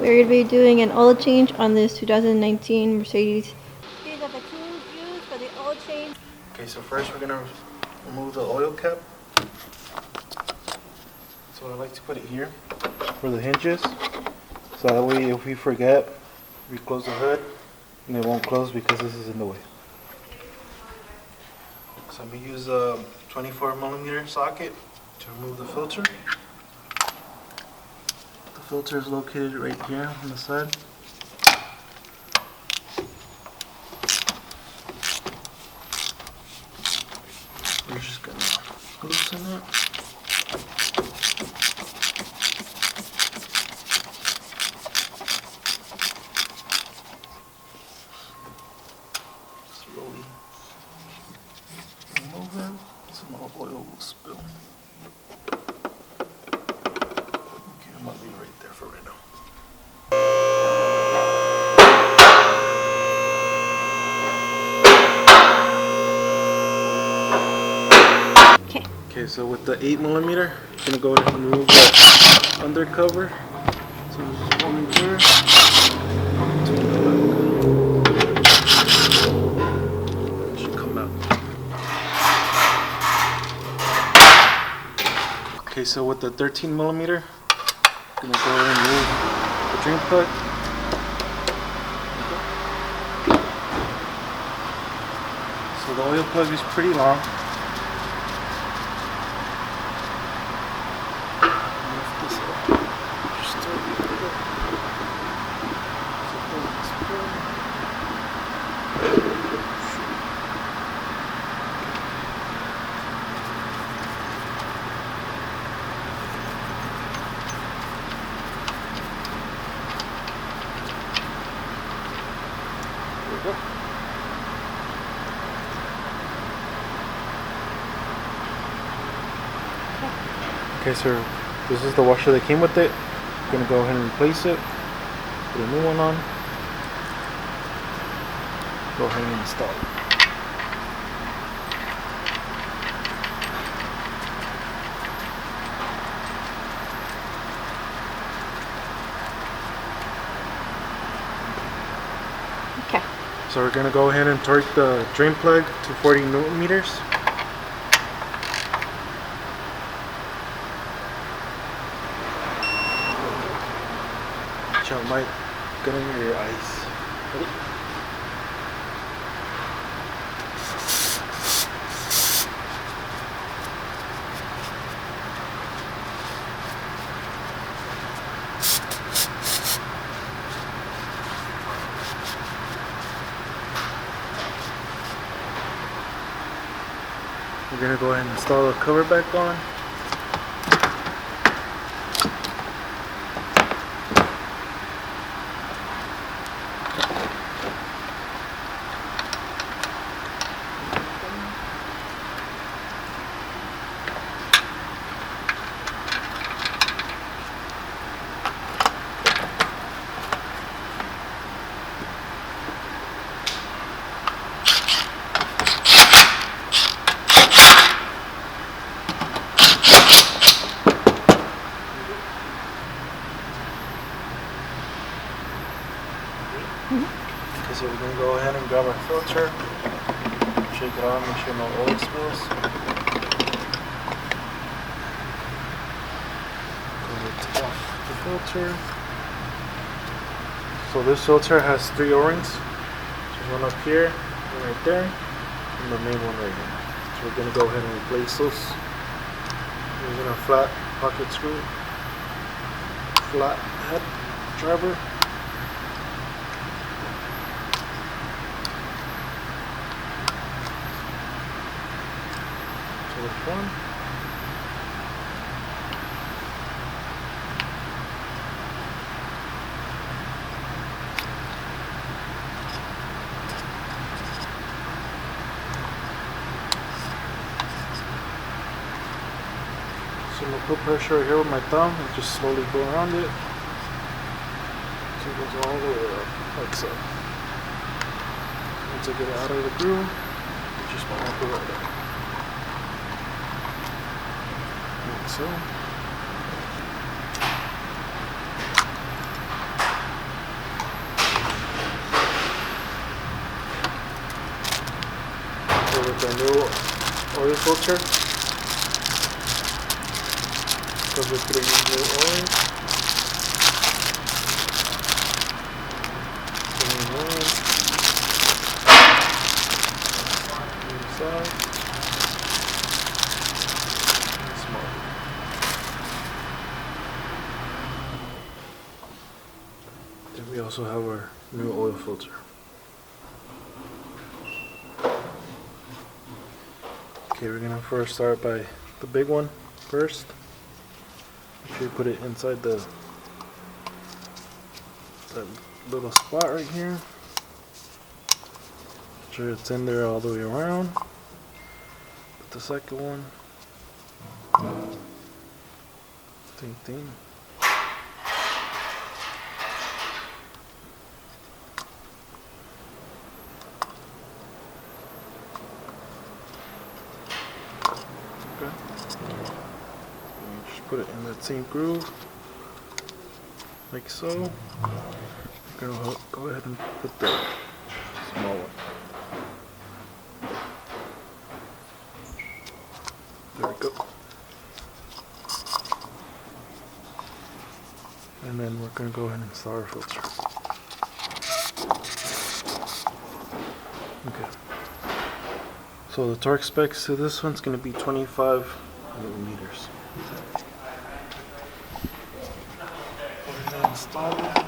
We're going to be doing an oil change on this 2019 Mercedes. These are the tools used for the oil change. Okay, so first we're going to remove the oil cap. So I like to put it here for the hinges. So that way if we forget, we close the hood and it won't close because this is in the way. So I'm going to use a 24mm socket to remove the filter. The filter is located right here on the side. We're just going to loosen it. Slowly remove it so no oil will spill. Okay, I'm going to leave it right there for right now. Okay, so with the 8mm, I'm going to go ahead and remove the undercover. So there's just one here. It should come out. Okay, so with the 13mm, I'm going to go ahead and remove the drain plug. So the oil plug is pretty long. Okay, so this is the washer that came with it. I'm going to go ahead and replace it. Put a new one on. Go ahead and install it. Okay. So we're going to go ahead and torque the drain plug to 40mm. Watch out, Mike. Get under your eyes. Ready? We're going to go ahead and install the cover back on. Okay, so we're going to go ahead and grab our filter, shake it on, make sure no oil spills. Go ahead and take off the filter. So this filter has 3 O-rings. There's one up here, one right there, and the main one right here. So we're going to go ahead and replace those using a flat pocket screw, flat head driver. Which one? So I'm going to put pressure here with my thumb and just slowly go around it so it goes all the way up, like so. Once I get it out of the groove, I just want to put it right there. Like so. with our new oil filter. Comes with 3 new oils. Inside. And small. Then we also have our new oil filter. Okay, we're gonna first start by the big one first. Make sure you put it inside that little spot right here. Make sure it's in there all the way around. Put the second one. Same thing. Okay. And just put it in that same groove, like so. Go ahead and put the small one. There we go. And then we're going to go ahead and install our filter. Okay. So the torque specs to this one's going to be 25 millimeters. We're going to install it.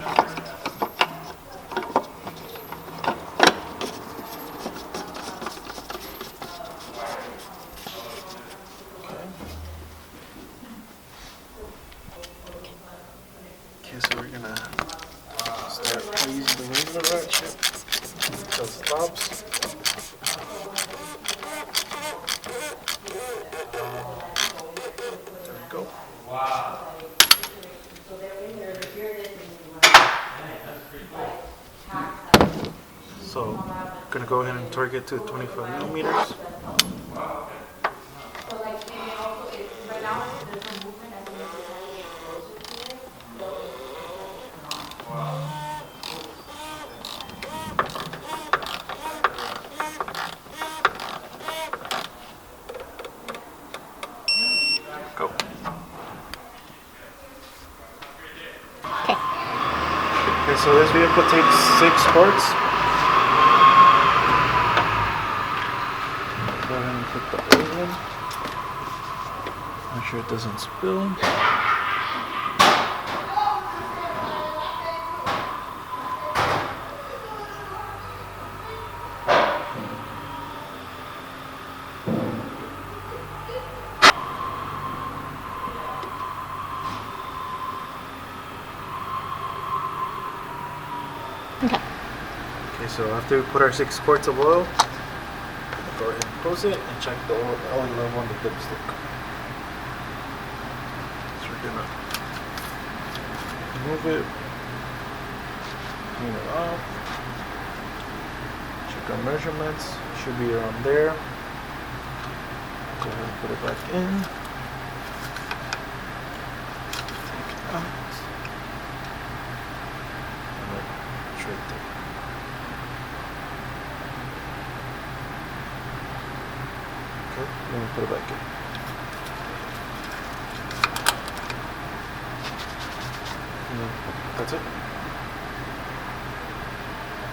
Okay, so we're gonna start using the regular ratchet until it stops. There we go. Wow. So, gonna go ahead and torque it to 25 millimeters. Go. Okay, so this vehicle takes 6 quarts. Go ahead and put the oil in. Make sure it doesn't spill. Okay, so after we put our 6 quarts of oil, go ahead and close it and check the oil level on the dipstick. So we're gonna remove it, clean it off, check our measurements, should be around there. Go ahead and put it back in. Take it out. And it's right there. Then we put it back in. And then that's it.